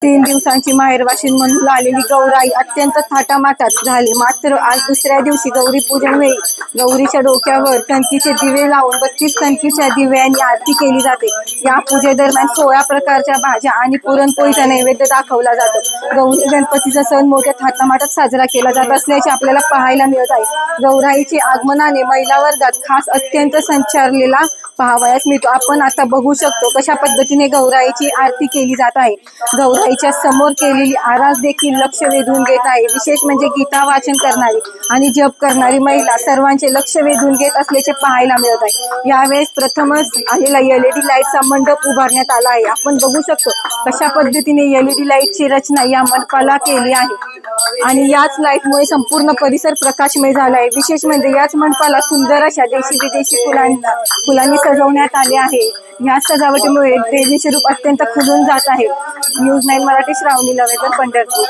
3 दिवसांची माहेरवाशीण म्हणून आलेली गौराई अत्यंत थाटामाटात झाली. मात्र आज दुसऱ्या दिवशी गौरी पूजन वेळी गौरीच्या डोक्यावर कणकीचे दिवे लावून 32 कणकीच्या दिव्यांनी आरती केली जाते. या पूजेदरम्यान 16 प्रकारच्या भाज्या आणि पुरणपोळीचा नैवेद्य दाखवला जातो. गौरी गणपतीचा सण मोठ्या थाटामाटात साजरा केला जात असल्याचे आपल्याला पाहायला मिळत आहे. गौराईचे आगमनाने महिला वर्गात खास अत्यंत संचारलेला पाहावयास मिळतो. आपण आता बघू शकतो कशा पद्धतीने गौराईची आरती केली जात आहे. गौराईच्या समोर केलेली आरास देखील लक्ष वेधून घेत आहे. विशेष म्हणजे गीता वाचन करणारी आणि जप करणारी महिला सर्वांचे लक्ष वेधून घेत असल्याचे पाहायला मिळत आहे. यावेळेस प्रथमच आलेला LED लाईटचा मंडप उभारण्यात आला आहे. आपण बघू शकतो कशा पद्धतीने LED लाईटची रचना या मंडपाला केली आहे आणि याच लाईटमुळे संपूर्ण परिसर प्रकाशमय झाला आहे. विशेष म्हणजे याच मंडपाला सुंदर अशा देशी विदेशी फुलांनी सजवण्यात आले आहे. या सजावटीमुळे देवीचे रूप अत्यंत खुलून जात आहे. न्यूज 9 मराठी श्रावणी लवेकर, पंढरपूर.